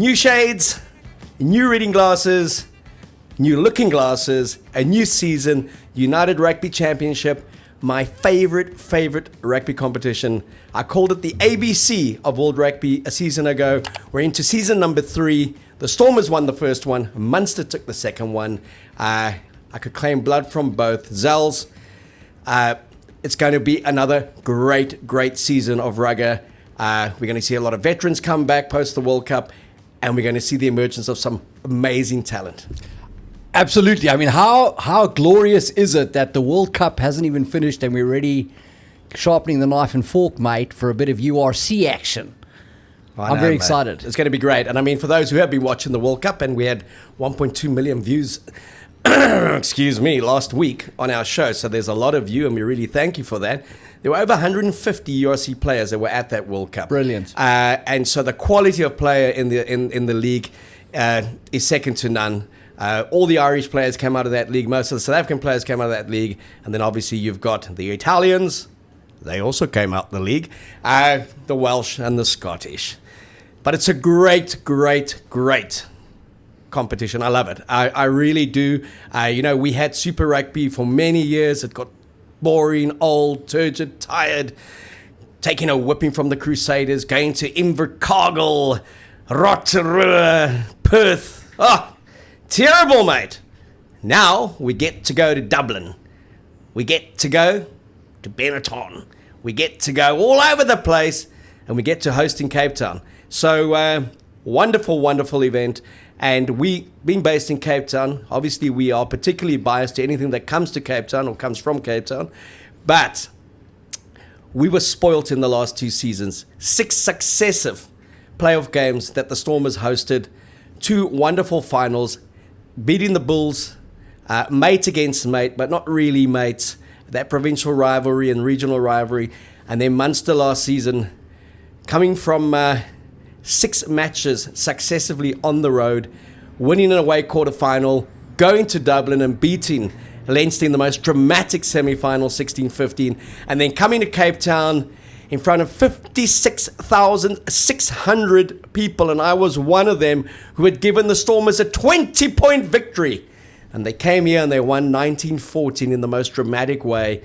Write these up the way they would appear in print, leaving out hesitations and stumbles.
New shades, new reading glasses, new looking glasses, a new season, United Rugby Championship, my favorite rugby competition. I called it the ABC of World Rugby a season ago. We're into season number 3. The Stormers won the first one. Munster took the second one. I could claim blood from both. Zels, it's going to be another great season of rugger. We're going to see a lot of veterans come back post the World Cup, and we're going to see the emergence of some amazing talent. Absolutely. I mean, how glorious is it that the World Cup hasn't even finished and we're already sharpening the knife and fork, mate, for a bit of URC action. I'm very excited. It's going to be great. And I mean, for those who have been watching the World Cup, and we had 1.2 million views, excuse me, last week on our show. So there's a lot of you, and we really thank you for that. There were over 150 URC players that were at that World Cup. Brilliant. And so the quality of player in the league is second to none. All the Irish players came out of that league. Most of the South African players came out of that league. And then obviously you've got the Italians. They also came out of the league. The Welsh and the Scottish. But it's a great competition. I love it. I really do. We had Super Rugby for many years. It got boring, old, turgid, tired. Taking a whipping from the Crusaders. Going to Invercargill, Rotorua, Perth. Oh, terrible, mate. Now we get to go to Dublin. We get to go to Benetton. We get to go all over the place, and we get to host in Cape Town. So wonderful event. And we, being based in Cape Town, obviously we are particularly biased to anything that comes to Cape Town or comes from Cape Town. But we were spoilt in the last 2 seasons. 6 successive playoff games that the Stormers hosted. 2 wonderful finals, beating the Bulls, mate against mate, but not really mates. That provincial rivalry and regional rivalry. And then Munster last season, coming from 6 matches successively on the road, winning an away quarterfinal, going to Dublin and beating Leinster in the most dramatic semi-final, 16-15, and then coming to Cape Town in front of 56,600 people, and I was one of them who had given the Stormers a 20-point victory. And they came here and they won 19-14 in the most dramatic way.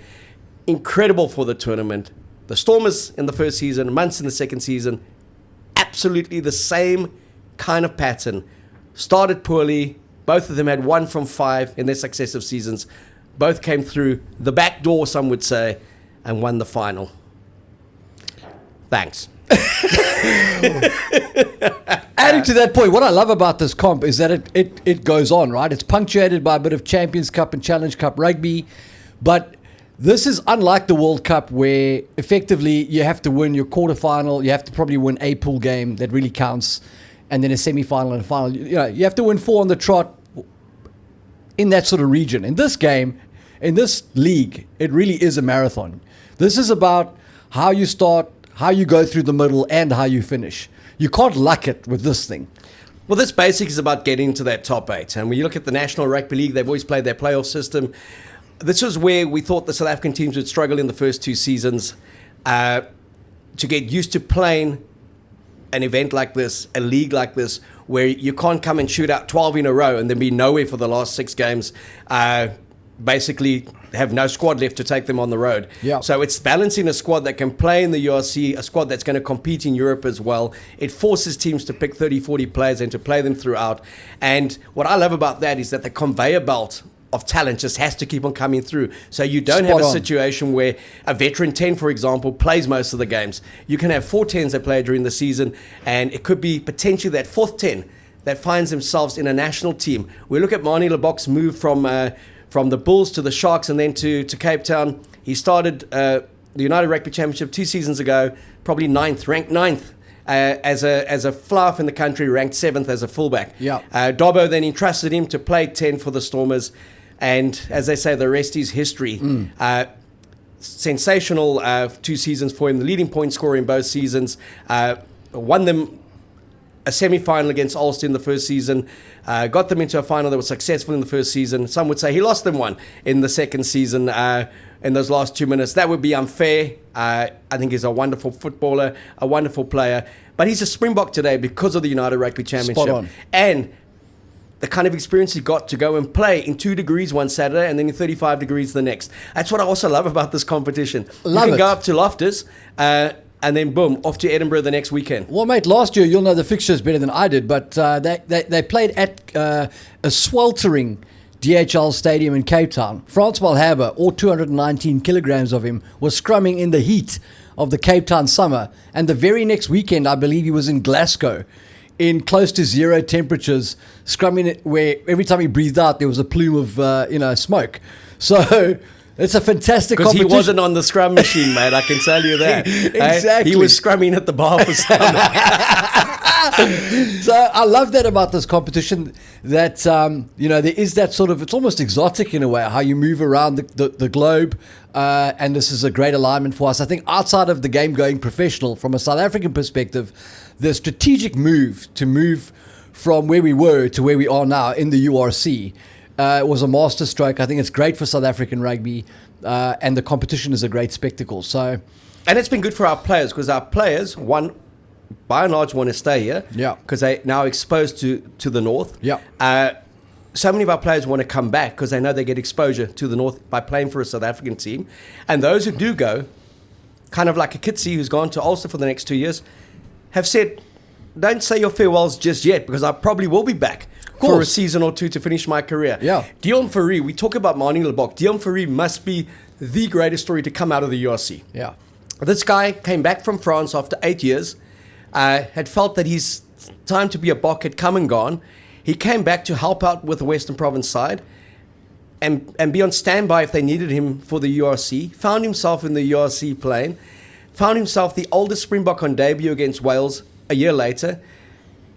Incredible for the tournament. The Stormers in the first season, Munster in the second season, absolutely the same kind of pattern. Started poorly. Both of them had 1 from 5 in their successive seasons. Both came through the back door, some would say, and won the final. Thanks. Adding to that point, what I love about this comp is that it goes on, right? It's punctuated by a bit of Champions Cup and Challenge Cup rugby, but this is unlike the World Cup where effectively you have to win your quarterfinal, you have to probably win a pool game that really counts, and then a semi-final and a final. You have to win 4 on the trot in that sort of region. In this game, in this league, it really is a marathon. This is about how you start, how you go through the middle, and how you finish. You can't luck it with this thing. Well, this basically is about getting to that top 8. And when you look at the National Rugby League, they've always played their playoff system. This was where we thought the South African teams would struggle in the first 2 seasons to get used to playing an event like this, a league like this, where you can't come and shoot out 12 in a row and then be nowhere for the last 6 games. Basically have no squad left to take them on the road. Yeah. So it's balancing a squad that can play in the URC, a squad that's going to compete in Europe as well. It forces teams to pick 30, 40 players and to play them throughout. And what I love about that is that the conveyor belt of talent just has to keep on coming through. So you don't have a situation where a veteran 10, for example, plays most of the games. You can have 4 10s that play during the season, and it could be potentially that 4th 10 that finds themselves in a national team. We look at Manie Lebok's move from the Bulls to the Sharks and then to Cape Town. He started the United Rugby Championship 2 seasons ago, probably ranked 9th. As a fluff in the country, ranked 7th as a fullback. Yeah. Dobbo then entrusted him to play 10 for the Stormers, and as they say, the rest is history. Sensational 2 seasons for him, the leading point scorer in both seasons. Won them a semi-final against Ulster in the first season, got them into a final that was successful in the first season. Some would say he lost them one in the second season in those last 2 minutes. That would be unfair. I think he's a wonderful footballer, a wonderful player. But he's a Springbok today because of the United Rugby Championship. Spot on. And the kind of experience he got to go and play in 2 degrees one Saturday and then in 35 degrees the next. That's what I also love about this competition. You can go up to Loftus and then boom, off to Edinburgh the next weekend. Well, mate, last year, you'll know the fixtures better than I did, but they played at a sweltering DHL Stadium in Cape Town. Frans Malherbe, or 219 kilograms of him, was scrumming in the heat of the Cape Town summer. And the very next weekend, I believe he was in Glasgow in close to 0 temperatures, scrumming it where every time he breathed out, there was a plume of smoke. So it's a fantastic competition. Because he wasn't on the scrum machine, mate, I can tell you that. Exactly. He was scrumming at the bar for summer. So I love that about this competition, that there is that sort of, it's almost exotic in a way, how you move around the globe, and this is a great alignment for us. I think outside of the game going professional, from a South African perspective, the strategic move to move from where we were to where we are now in the URC was a masterstroke. I think it's great for South African rugby, and the competition is a great spectacle. So, and it's been good for our players, because our players, by and large, want to stay here. Yeah. Because they're now exposed to the north. Yeah. So many of our players want to come back because they know they get exposure to the north by playing for a South African team. And those who do go, kind of like a Kitsy who's gone to Ulster for the next 2 years, have said, don't say your farewells just yet, because I probably will be back for a season or two to finish my career. Yeah. Dion Fourie, we talk about Manie Lebok. Dion Fourie must be the greatest story to come out of the URC. Yeah. This guy came back from France after 8 years, had felt that his time to be a Bok had come and gone. He came back to help out with the Western Province side and be on standby if they needed him for the URC. Found himself in the URC playing. Found himself the oldest Springbok on debut against Wales a year later.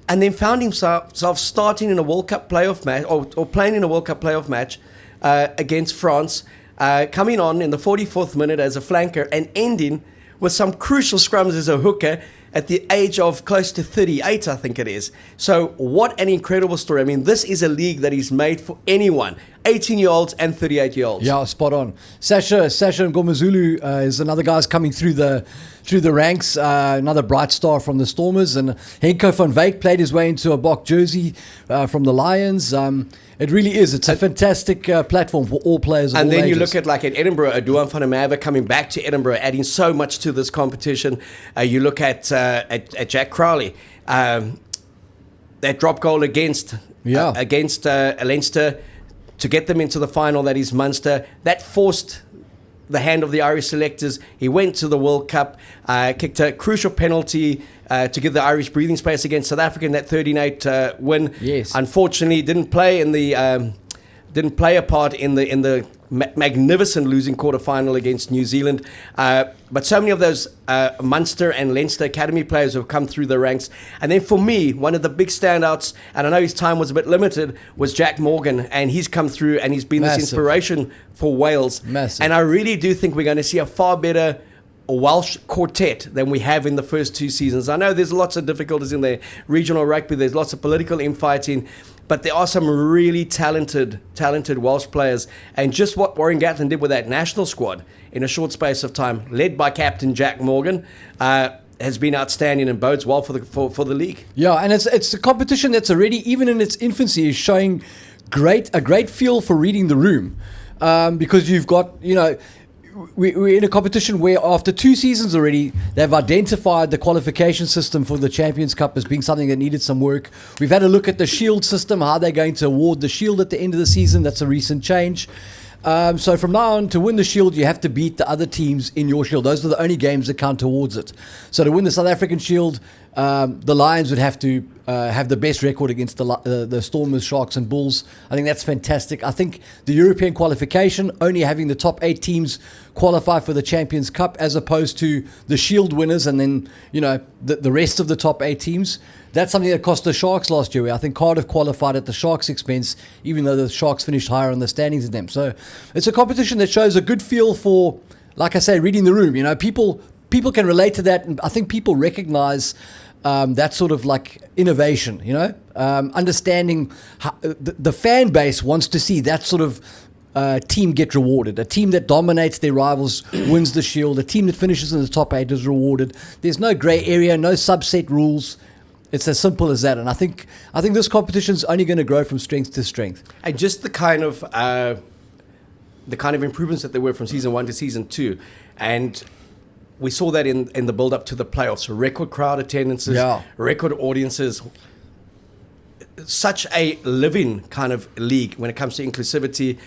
And then found himself starting in a World Cup playoff match, or playing in a World Cup playoff match against France, coming on in the 44th minute as a flanker and ending with some crucial scrums as a hooker at the age of close to 38, I think it is. So what an incredible story. I mean, this is a league that is made for anyone, 18-year-olds and 38-year-olds. Yeah, spot on. Sasha Ngomazulu is another guy who's coming through the ranks, another bright star from the Stormers. And Henko van Wyk played his way into a Bok jersey from the Lions. It really is. It's a fantastic platform for all players of all ages. And then you look at, like, at Edinburgh, Aduan van der Merwe coming back to Edinburgh, adding so much to this competition. You look at Jack Crowley, that drop goal against Leinster to get them into the final, that is Munster. That forced the hand of the Irish selectors. He went to the World Cup, kicked a crucial penalty to give the Irish breathing space against South Africa in that 13-8 win. Yes. Unfortunately, didn't play a part in the magnificent losing quarterfinal against New Zealand. But so many of those Munster and Leinster academy players have come through the ranks. And then for me, one of the big standouts, and I know his time was a bit limited, was Jack Morgan. And he's come through and he's been this inspiration for Wales. Massive. And I really do think we're going to see a far better Welsh quartet than we have in the first 2 seasons. I know there's lots of difficulties in the regional rugby. There's lots of political infighting. But there are some really talented Welsh players. And just what Warren Gatland did with that national squad in a short space of time, led by Captain Jack Morgan, has been outstanding and bodes well for the league. Yeah, and it's a competition that's already, even in its infancy, is showing a great feel for reading the room. Because you've got, we're in a competition where after 2 seasons already, they've identified the qualification system for the Champions Cup as being something that needed some work. We've had a look at the Shield system, how they're going to award the Shield at the end of the season. That's a recent change. So from now on, to win the Shield, you have to beat the other teams in your Shield. Those are the only games that count towards it. So to win the South African Shield, the Lions would have to have the best record against the Stormers, Sharks and Bulls. I think that's fantastic. I think the European qualification, only having the top 8 teams qualify for the Champions Cup as opposed to the Shield winners and then, the rest of the top 8 teams. That's something that cost the Sharks last year. I think Cardiff qualified at the Sharks' expense, even though the Sharks finished higher on the standings than them. So it's a competition that shows a good feel for, like I say, reading the room. People can relate to that, and I think people recognize that sort of like innovation, understanding how, the fan base wants to see that sort of team get rewarded. A team that dominates their rivals wins the Shield. A team that finishes in the top 8 is rewarded. There's no grey area, no subset rules. It's as simple as that. And I think this competition is only going to grow from strength to strength. And just the kind of improvements that there were from season 1 to season 2, and we saw that in the build up to the playoffs. Record crowd attendances, record audiences. Such a living kind of league when it comes to inclusivity,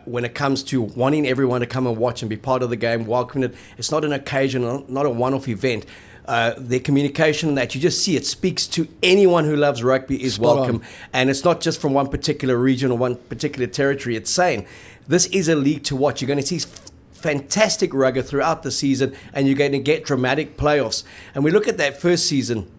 when it comes to wanting everyone to come and watch and be part of the game, welcoming it. It's not an occasion, not a one-off event. Their communication that you just see, it speaks to anyone who loves rugby is welcome. And it's not just from one particular region or one particular territory. It's saying this is a league to watch. You're going to see fantastic rugby throughout the season, and you're going to get dramatic playoffs. And we look at that first season,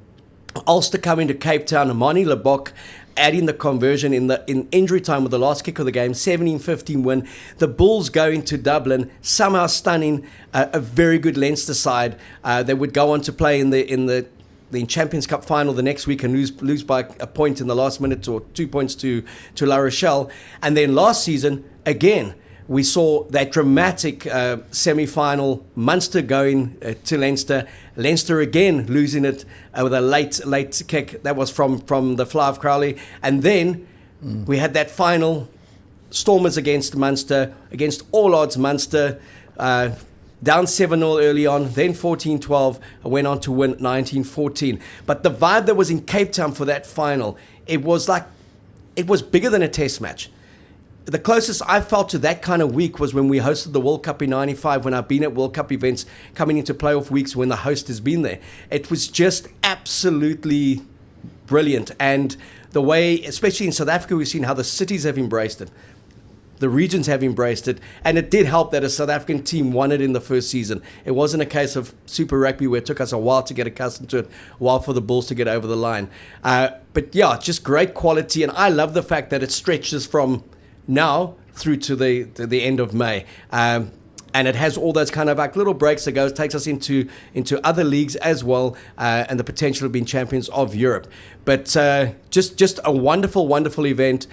Ulster coming to Cape Town, Amani Lebok adding the conversion in injury time with the last kick of the game, 17-15 win. The Bulls going to Dublin, somehow stunning a very good Leinster side. They would go on to play in the Champions Cup final the next week and lose by a point in the last minute or 2 points to La Rochelle. And then last season, again, we saw that dramatic semi-final, Munster going to Leinster. Leinster again losing it with a late kick. That was from the fly of Crowley. And then we had that final, Stormers against Munster, against all odds Munster, down 7-0 early on, then 14-12, and went on to win 19-14. But the vibe that was in Cape Town for that final, it was bigger than a test match. The closest I felt to that kind of week was when we hosted the World Cup in 95, when I've been at World Cup events coming into playoff weeks when the host has been there. It was just absolutely brilliant. And the way, especially in South Africa, we've seen how the cities have embraced it. The regions have embraced it. And it did help that a South African team won it in the first season. It wasn't a case of Super Rugby where it took us a while to get accustomed to it, a while for the Bulls to get over the line. But yeah, just great quality. And I love the fact that it stretches from now through to the end of May, and it has all those kind of like little breaks that takes us into other leagues as well, and the potential of being champions of Europe. But just a wonderful event.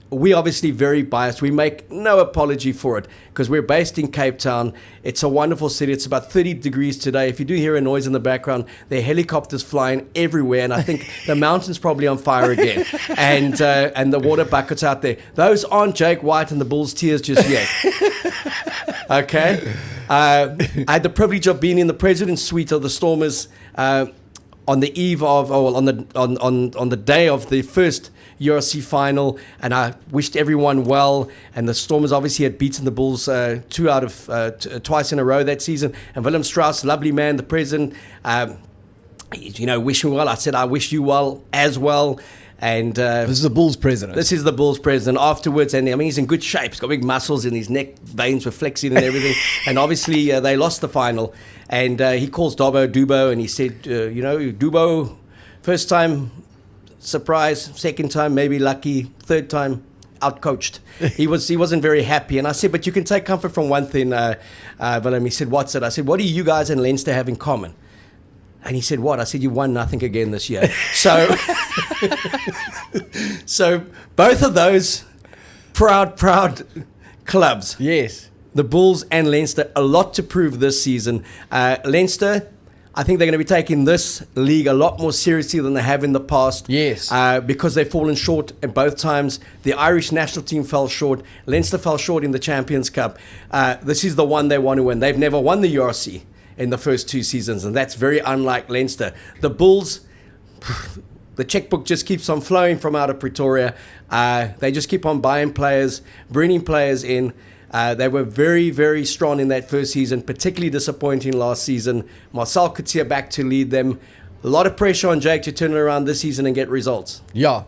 We're obviously very biased. We make no apology for it because we're based in Cape Town. It's a wonderful city. It's about 30 degrees today. If you do hear a noise in the background, there are helicopters flying everywhere, and I think the mountain's probably on fire again. And the water buckets out there. Those aren't Jake White and the Bulls' tears just yet. Okay. I had the privilege of being in the President's Suite of the Stormers on the eve of, on the day of the first URC final, and I wished everyone well. And the Stormers obviously had beaten the Bulls twice in a row that season. And Willem Strauss, lovely man, the president, wish me well. I said, I wish you well as well. And this is the Bulls president. This is the Bulls president afterwards. And I mean, he's in good shape. He's got big muscles and his neck veins were flexing and everything. And obviously they lost the final. And he calls Dubo, and he said, Dubo, first time, surprise. Second time, maybe lucky. Third time, outcoached. He wasn't very happy. And I said, but you can take comfort from one thing, Willem. He said, what's it? I said, what do you guys in Leinster have in common? And he said, what? I said, you won nothing again this year. So both of those proud clubs. Yes. The Bulls and Leinster, a lot to prove this season. Leinster, I think they're going to be taking this league a lot more seriously than they have in the past. Yes. Because they've fallen short at both times. The Irish national team fell short. Leinster fell short in the Champions Cup. This is the one they want to win. They've never won the URC in the first 2 seasons, and that's very unlike Leinster. The Bulls, the checkbook just keeps on flowing from out of Pretoria. They just keep on buying players, bringing players in. They were very, very strong in that first season, particularly disappointing last season. Marcel Coetzee back to lead them. A lot of pressure on Jake to turn it around this season and get results. Yeah,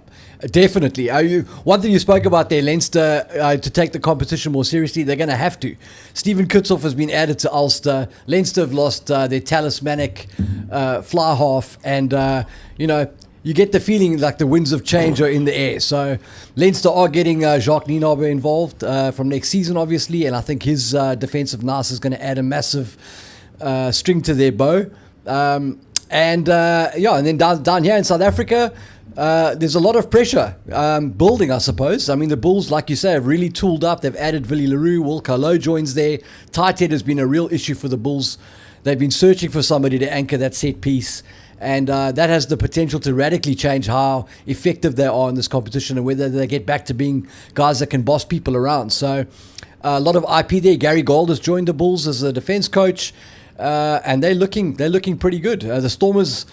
definitely. One thing you spoke about there, Leinster, to take the competition more seriously, they're going to have to. Stephen Kutzoff has been added to Ulster. Leinster have lost their talismanic fly half, and you get the feeling like the winds of change are in the air. So Leinster are getting Jacques Nienaber involved from next season, obviously, and I think his defensive nous is going to add a massive string to their bow. And and then down here in South Africa, there's a lot of pressure building, I suppose. I mean, the Bulls, like you say, have really tooled up. They've added Willie Leroux, Will Carlo joins there. Tight head has been a real issue for the Bulls. They've been searching for somebody to anchor that set piece. And that has the potential to radically change how effective they are in this competition and whether they get back to being guys that can boss people around. So a lot of IP there. Gary Gold has joined the Bulls as a defense coach, and they're looking pretty good. The Stormers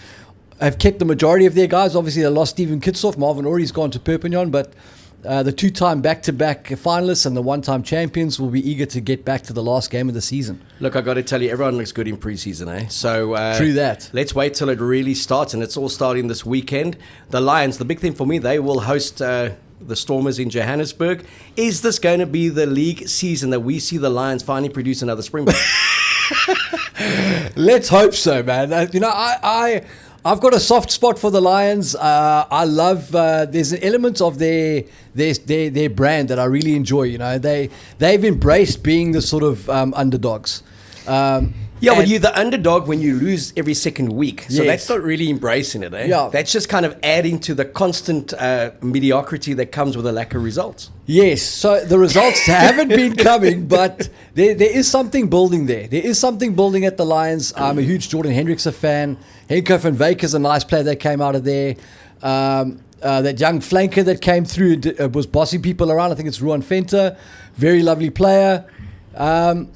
have kept the majority of their guys. Obviously, they lost Stephen Kitsoff. Marvin Ory's gone to Perpignan, but the two-time back-to-back finalists and the one-time champions will be eager to get back to the last game of the season. Look, I got to tell you, everyone looks good in preseason, eh? So true that. Let's wait till it really starts, and it's all starting this weekend. The Lions, the big thing for me, they will host the Stormers in Johannesburg. Is this going to be the league season that we see the Lions finally produce another Springbok? Let's hope so, man. I've got a soft spot for the Lions. I love. There's an element of their brand that I really enjoy. You know, they've embraced being the sort of underdogs. But you're the underdog when you lose every second week. So that's not really embracing it, eh? Yeah. That's just kind of adding to the constant mediocrity that comes with a lack of results. Yes, so the results haven't been coming, but there is something building there. There is something building at the Lions. I'm a huge Jordan Hendrickse fan. Henko van Wyk is a nice player that came out of there. That young flanker that came through was bossing people around. I think it's Ruan Venter. Very lovely player. The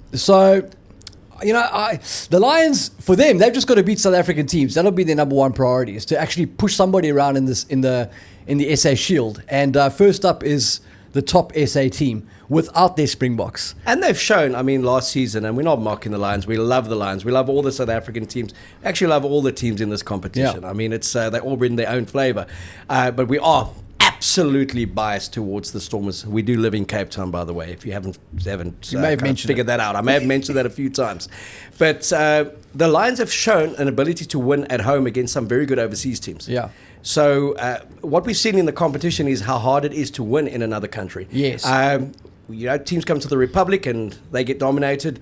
Lions, for them, they've just got to beat South African teams. That'll be their number one priority, is to actually push somebody around in the SA Shield. And first up is the top SA team without their Springboks. And they've shown, last season, and we're not mocking the Lions. We love the Lions. We love all the South African teams. Actually love all the teams in this competition. Yeah. It's they all bring their own flavour. But we are absolutely biased towards the Stormers. We do live in Cape Town, by the way, if you haven't you may have mentioned figured that out. I may have mentioned that a few times. But the Lions have shown an ability to win at home against some very good overseas teams. Yeah. So what we've seen in the competition is how hard it is to win in another country. Yes. Teams come to the Republic and they get dominated.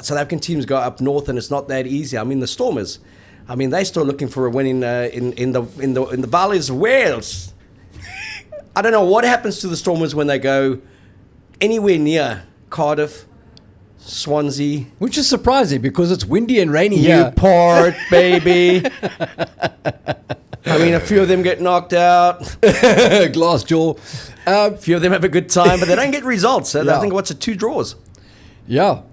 South African teams go up north and it's not that easy. The Stormers, they're still looking for a win in the valleys of Wales. I don't know what happens to the Stormers when they go anywhere near Cardiff, Swansea. Which is surprising because it's windy and rainy here. Newport, baby. A few of them get knocked out. Glassjaw. A few of them have a good time, but they don't get results. So I think, 2 draws? Yeah.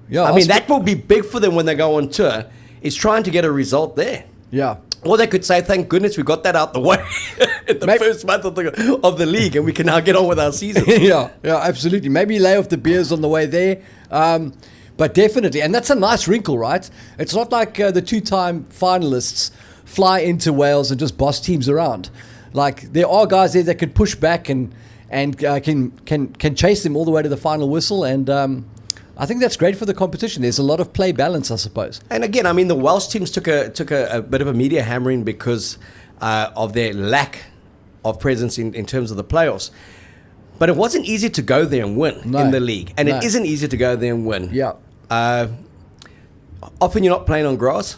That will be big for them when they go on tour, is trying to get a result there. Yeah. Or they could say, thank goodness we got that out the way in the first month of the league, and we can now get on with our season. Yeah, absolutely. Maybe lay off the beers on the way there. But definitely. And that's a nice wrinkle, right? It's not like the two-time finalists fly into Wales and just boss teams around. Like, there are guys there that can push back and can chase them all the way to the final whistle. And I think that's great for the competition. There's a lot of play balance, I suppose. And again, the Welsh teams took a bit of a media hammering because of their lack of presence in terms of the playoffs. But it wasn't easy to go there and win in the league. And it isn't easy to go there and win. Yeah. Often you're not playing on grass.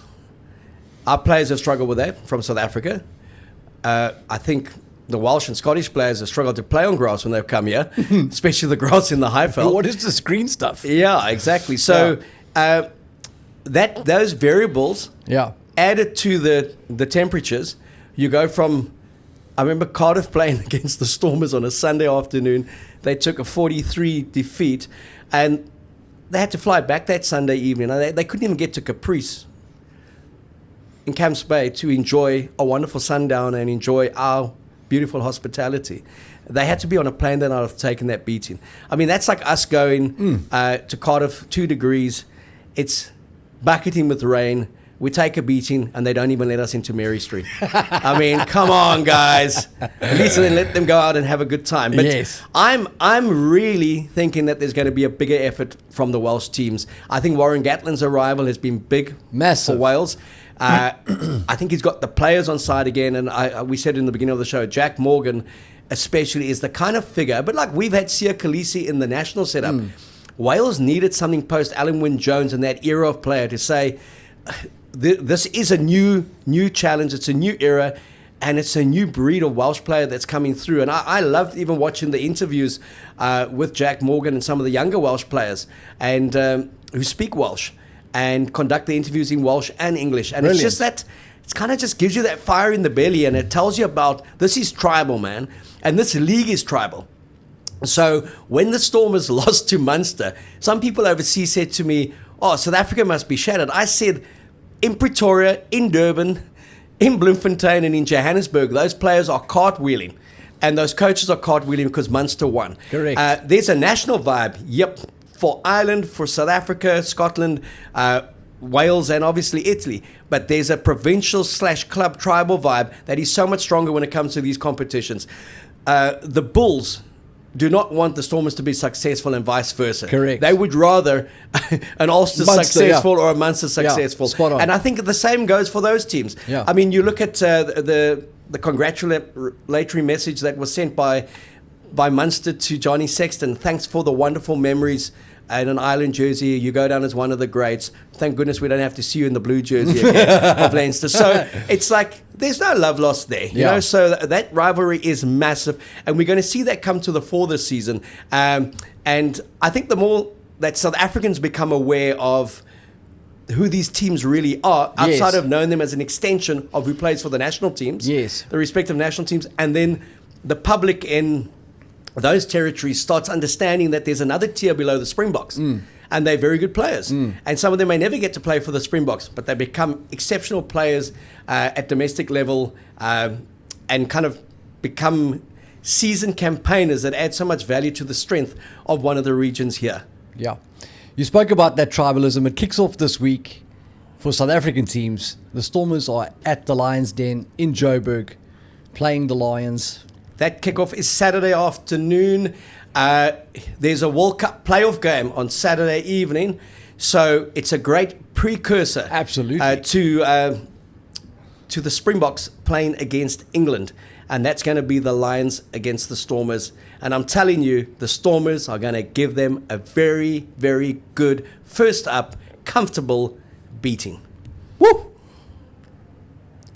Our players have struggled with that from South Africa. I think the Welsh and Scottish players have struggled to play on grass when they've come here, especially the grass in the Highveld. What is this green stuff? Yeah, exactly. So those variables added to the temperatures, you go from, I remember Cardiff playing against the Stormers on a Sunday afternoon. They took a 43 defeat, and they had to fly back that Sunday evening. They couldn't even get to Caprice in Camps Bay to enjoy a wonderful sundown and enjoy our beautiful hospitality. They had to be on a plane that I'd have taken that beating. That's like us going to Cardiff, 2 degrees. It's bucketing with rain. We take a beating, and they don't even let us into Mary Street. Come on, guys. At least then let them go out and have a good time. But yes. I'm really thinking that there's going to be a bigger effort from the Welsh teams. I think Warren Gatland's arrival has been big. Massive. For Wales. I think he's got the players on side again, and we said in the beginning of the show, Jack Morgan especially is the kind of figure, but like we've had Siya Kolisi in the national setup. Wales needed something post Alan Wynne-Jones and that era of player to say, this is a new challenge. It's a new era, and it's a new breed of Welsh player that's coming through. And I loved even watching the interviews with Jack Morgan and some of the younger Welsh players and who speak Welsh and conduct the interviews in Welsh and English. And Brilliant. it's just that, it kind of just gives you that fire in the belly, and it tells you about, this is tribal, man. And this league is tribal. So when the Stormers lost to Munster, some people overseas said to me, oh, South Africa must be shattered. I said, in Pretoria, in Durban, in Bloemfontein, and in Johannesburg, those players are cartwheeling. And those coaches are cartwheeling because Munster won. Correct. There's a national vibe, for Ireland, for South Africa, Scotland, Wales, and obviously Italy. But there's a provincial/club tribal vibe that is so much stronger when it comes to these competitions. The Bulls do not want the Stormers to be successful and vice versa. Correct. They would rather an Ulster successful or a Munster successful. Spot on. And I think the same goes for those teams. Yeah. I mean, you look at the congratulatory message that was sent by Munster to Johnny Sexton. Thanks for the wonderful memories and an Ireland jersey. You go down as one of the greats. Thank goodness we don't have to see you in the blue jersey again of Leinster. So it's like there's no love lost there, you know. So that rivalry is massive, and we're going to see that come to the fore this season. And I think the more that South Africans become aware of who these teams really are, outside of knowing them as an extension of who plays for the national teams, the respective national teams, and then the public in those territories starts understanding that there's another tier below the Springboks, and they're very good players. And some of them may never get to play for the Springboks, but they become exceptional players at domestic level, and kind of become seasoned campaigners that add so much value to the strength of one of the regions here. Yeah. You spoke about that tribalism. It kicks off this week for South African teams. The Stormers are at the Lions Den in Joburg, playing the Lions. That kickoff is Saturday afternoon. There's a World Cup playoff game on Saturday evening, so it's a great precursor, absolutely, to the Springboks playing against England, and that's going to be the Lions against the Stormers. And I'm telling you, the Stormers are going to give them a very, very good first up, comfortable beating. Woo!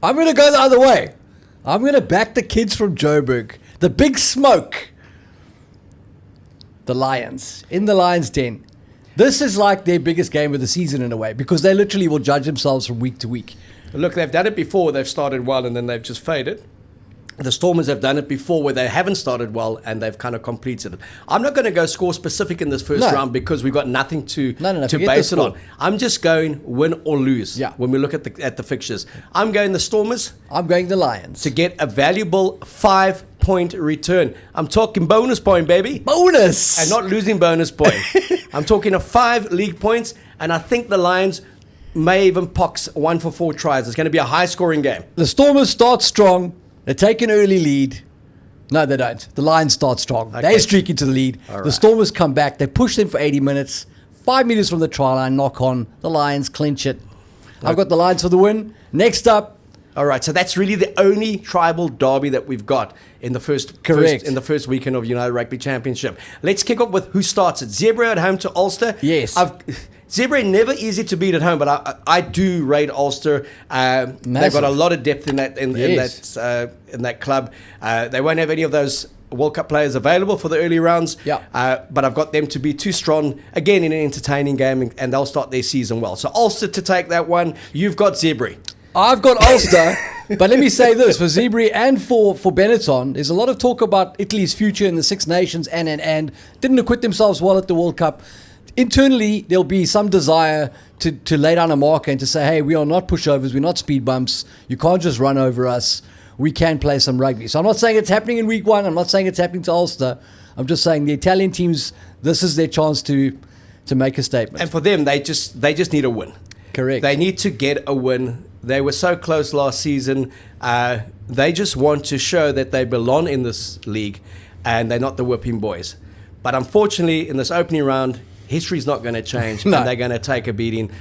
I'm going to go the other way. I'm going to back the kids from Joburg. The Big Smoke. The Lions. In the Lions Den. This is like their biggest game of the season in a way, because they literally will judge themselves from week to week. Look, they've done it before. They've started well and then they've just faded. The Stormers have done it before where they haven't started well and they've kind of completed it. I'm not going to go score specific in this first round because we've got nothing to base it on. I'm just going win or lose when we look at the fixtures. I'm going the Stormers. I'm going the Lions. To get a valuable 5-point return. I'm talking bonus point, baby. Bonus! And not losing bonus point. I'm talking a 5 league points, and I think the Lions may even pox 1 for 4 tries. It's going to be a high-scoring game. The Stormers start strong. They take an early lead. No, they don't. The Lions start strong. Okay. They streak into the lead. Right. The Stormers come back. They push them for 80 minutes. 5 meters from the try line, knock on. The Lions clinch it. Okay. I've got the Lions for the win. Next up. All right, so that's really the only tribal derby that we've got in the first weekend of United Rugby Championship. Let's kick off with who starts it. Zebra at home to Ulster. Yes. Zebra never easy to beat at home, but I do rate Ulster. They've got a lot of depth in that club. They won't have any of those World Cup players available for the early rounds. But I've got them to be too strong again in an entertaining game, and they'll start their season well. So Ulster to take that one. You've got Zebra. I've got Ulster, but let me say this, for Zebra and for Benetton, there's a lot of talk about Italy's future in the Six Nations and didn't acquit themselves well at the World Cup. Internally, there'll be some desire to lay down a marker and to say, hey, we are not pushovers, we're not speed bumps, you can't just run over us, we can play some rugby. So I'm not saying it's happening in week 1, I'm not saying it's happening to Ulster, I'm just saying the Italian teams, this is their chance to make a statement. And for them, they just need a win. Correct. They need to get a win. They were so close last season. They just want to show that they belong in this league and they're not the whipping boys. But unfortunately, in this opening round, history's not going to change and they're going to take a beating.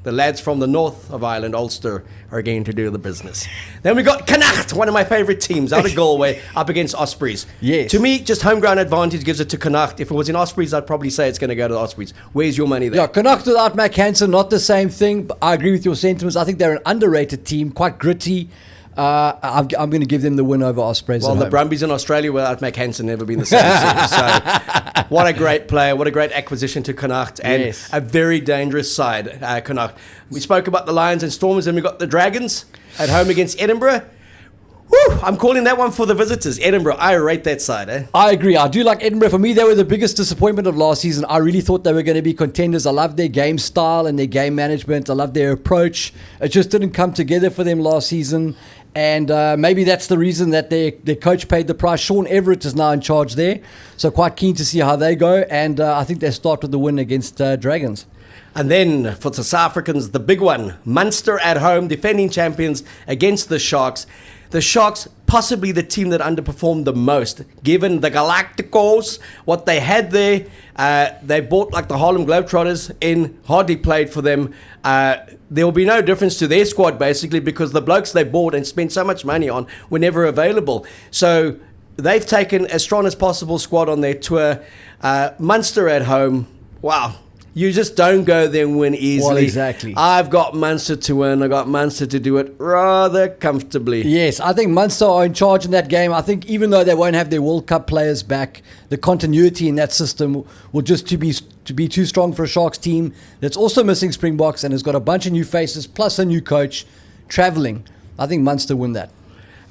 The lads from the north of Ireland, Ulster, are going to do the business. Then we got Connacht, one of my favourite teams, out of Galway, up against Ospreys. Yes. To me, just home ground advantage gives it to Connacht. If it was in Ospreys, I'd probably say it's going to go to the Ospreys. Where's your money there? Yeah, Connacht without Mac Hansen, not the same thing. But I agree with your sentiments. I think they're an underrated team, quite gritty. I'm going to give them the win over Ospreys. Well, the Brumbies in Australia without Mac Hansen never been the same team. So, what a great player, what a great acquisition to Connacht, and a very dangerous side, Connacht. We spoke about the Lions and Stormers, and we got the Dragons at home against Edinburgh. Woo, I'm calling that one for the visitors. Edinburgh, I rate that side. I agree. I do like Edinburgh. For me, they were the biggest disappointment of last season. I really thought they were going to be contenders. I loved their game style and their game management. I loved their approach. It just didn't come together for them last season. And maybe that's the reason that their coach paid the price. Sean Everett is now in charge there. So quite keen to see how they go. And I think they start with the win against Dragons. And then for the South Africans, the big one. Munster at home, defending champions against the Sharks. The Sharks, possibly the team that underperformed the most, given the Galacticos, what they had there. They bought like the Harlem Globetrotters in, hardly played for them. There will be no difference to their squad, basically, because the blokes they bought and spent so much money on were never available. So they've taken as strong as possible squad on their tour. Munster at home, wow. You just don't go there and win easily. Well, exactly. I've got Munster to win. I've got Munster to do it rather comfortably. Yes, I think Munster are in charge in that game. I think even though they won't have their World Cup players back, the continuity in that system will just to be too strong for a Sharks team that's also missing Springboks and has got a bunch of new faces plus a new coach travelling. I think Munster win that.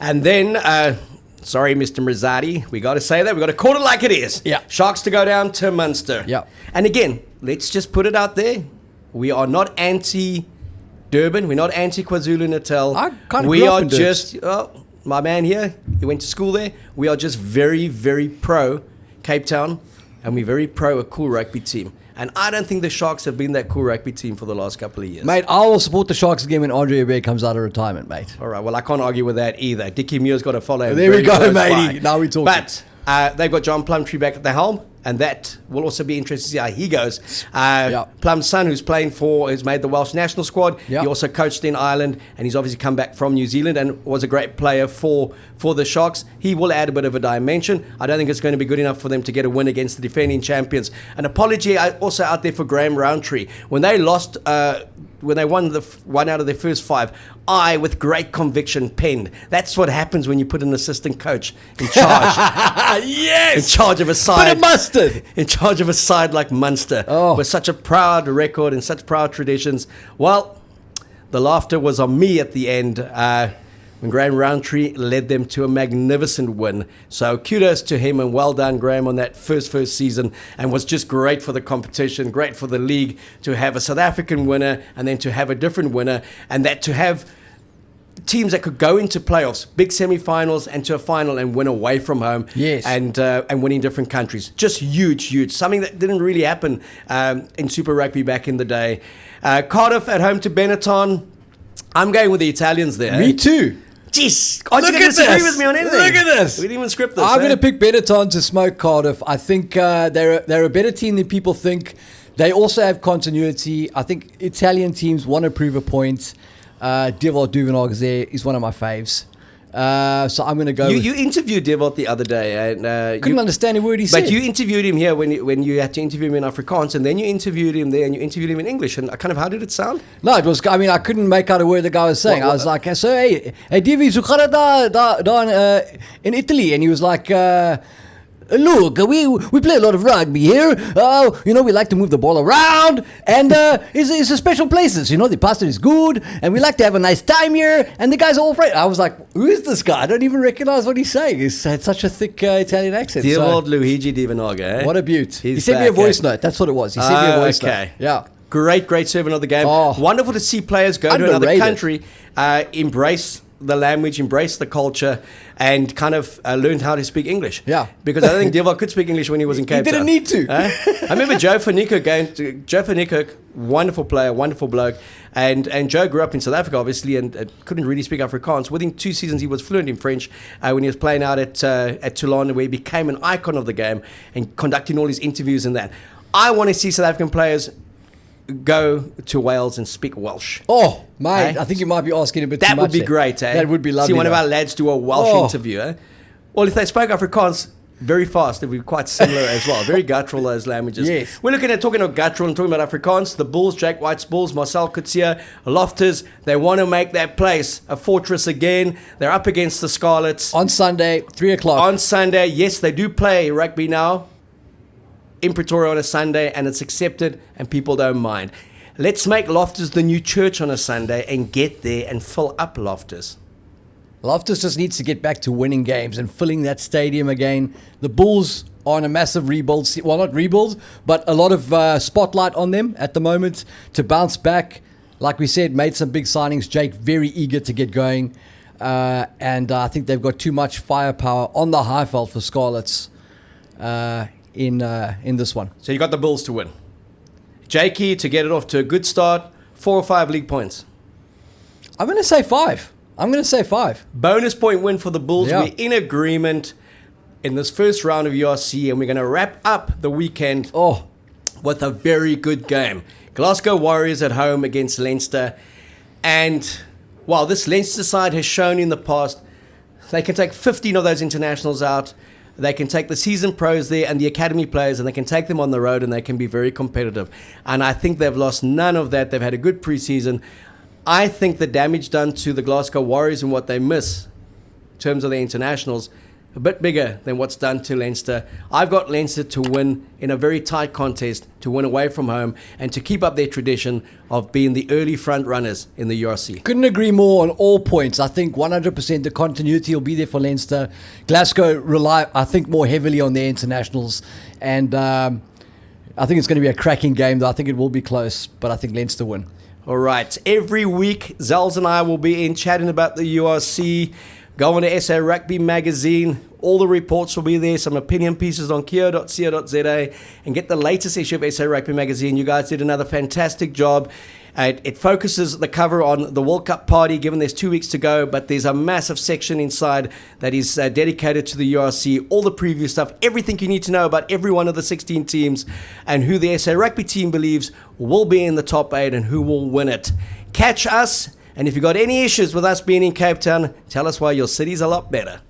And then... sorry, Mr. Mrizadi. We got to say that. We got to call it like it is. Yeah. Sharks to go down to Munster. Yeah. And again, let's just put it out there. We are not anti-Durban. We're not anti-KwaZulu-Natal. I kind of We grew up are in just, my man here, he went to school there. We are just very, very pro Cape Town. And we're very pro a cool rugby team. And I don't think the Sharks have been that cool rugby team for the last couple of years. Mate, I will support the Sharks again when Andre Aubert comes out of retirement, mate. All right, well, I can't argue with that either. Dickie Muir's got to follow him. There we go, close matey. by. Now we're talking. But they've got John Plumtree back at the helm, and that will also be interesting to see how he goes. Plum's son, who's made the Welsh national squad. Yep. He also coached in Ireland, and he's obviously come back from New Zealand and was a great player for the Sharks. He will add a bit of a dimension. I don't think it's going to be good enough for them to get a win against the defending champions. An apology also out there for Graham Roundtree. When they lost... when they won one out of their first 5, I, with great conviction, penned. That's what happens when you put an assistant coach in charge. Yes! In charge of a side. But it mustard! In charge of a side like Munster. Oh. With such a proud record and such proud traditions. Well, the laughter was on me at the end. When Graham Roundtree led them to a magnificent win. So kudos to him and well done, Graham, on that first season, and was just great for the competition, great for the league to have a South African winner and then to have a different winner, and that to have teams that could go into playoffs, big semi-finals and to a final and win away from home. Yes. And win in different countries. Just huge. Something that didn't really happen in Super Rugby back in the day. Cardiff at home to Benetton. I'm going with the Italians there. Me too. Jeez, aren't you going to disagree with me on anything? Look at this. We didn't even script this. I'm going to pick Benetton to smoke Cardiff. I think they're a better team than people think. They also have continuity. I think Italian teams want to prove a point. Divock Duvenag's there. He's one of my faves. So I'm going to go. You interviewed Divock the other day, and couldn't understand a word he said. But you interviewed him here when you had to interview him in Afrikaans, and then you interviewed him there, and you interviewed him in English. And how did it sound? No, it was. I mean, I couldn't make out a word the guy was saying. I was like, "So, hey, Divi, so in Italy," and he was like. Look, we play a lot of rugby here. We like to move the ball around, and it's a special places. The pasta is good, and we like to have a nice time here. And the guys are all afraid. I was like, who is this guy? I don't even recognize what he's saying. He's had such a thick Italian accent. Dear old Luigi Divenaga, eh? What a beaut. He sent me a voice note. That's what it was. He sent me a voice note. Yeah. Great servant of the game. Oh. Wonderful to see players go to another country, embrace the language, embrace the culture, and kind of learned how to speak English. Yeah. Because I don't think Divock could speak English when he was in Cape Town. He didn't need to. I remember Joe van Niekerk, wonderful player, wonderful bloke. And Joe grew up in South Africa, obviously, and couldn't really speak Afrikaans. Within 2 seasons, he was fluent in French when he was playing out at Toulon, where he became an icon of the game and conducting all his interviews and that. I want to see South African players go to Wales and speak Welsh? Oh, mate, Eh? I think you might be asking a bit too That much. would be there. great, eh? That would be lovely. See one of though. our lads do a Welsh interview, eh? Well, if they spoke Afrikaans very fast, it would be quite similar as well. Very guttural, those languages. Yes. We're looking at talking about guttural and talking about Afrikaans. The Bulls, Jake White's Bulls, Marcel Coetzee, Loftus, they want to make that place a fortress again. They're up against the Scarlets. On Sunday, 3 o'clock. On Sunday, yes, they do play rugby now in Pretoria on a Sunday, and it's accepted, and people don't mind. Let's make Loftus the new church on a Sunday and get there and fill up Loftus. Loftus just needs to get back to winning games and filling that stadium again. The Bulls are on a massive rebuild. Well, not rebuild, but a lot of spotlight on them at the moment to bounce back. Like we said, made some big signings. Jake very eager to get going. And I think they've got too much firepower on the Highveld for Scarlets in this one. So you got the Bulls to win. Jakey to get it off to a good start. 4 or 5 league points. I'm going to say 5. Bonus point win for the Bulls. Yeah. We're in agreement in this first round of URC, and we're going to wrap up the weekend with a very good game. Glasgow Warriors at home against Leinster. And while this Leinster side has shown in the past, they can take 15 of those internationals out. They can take the season pros there and the academy players, and they can take them on the road, and they can be very competitive. And I think they've lost none of that. They've had a good preseason. I think the damage done to the Glasgow Warriors and what they miss in terms of the internationals, a bit bigger than what's done to Leinster. I've got Leinster to win in a very tight contest, to win away from home, and to keep up their tradition of being the early front runners in the URC. Couldn't agree more on all points. I think 100% the continuity will be there for Leinster. Glasgow rely, I think, more heavily on their internationals. And I think it's going to be a cracking game, though. I think it will be close, but I think Leinster win. All right. Every week, Zels and I will be in chatting about the URC. Go on to SA Rugby Magazine. All the reports will be there. Some opinion pieces on Keo.co.za. And get the latest issue of SA Rugby Magazine. You guys did another fantastic job. It focuses the cover on the World Cup party, given there's 2 weeks to go. But there's a massive section inside that is dedicated to the URC. All the preview stuff. Everything you need to know about every one of the 16 teams. And who the SA Rugby team believes will be in the top 8 and who will win it. Catch us. And if you've got any issues with us being in Cape Town, tell us why your city's a lot better.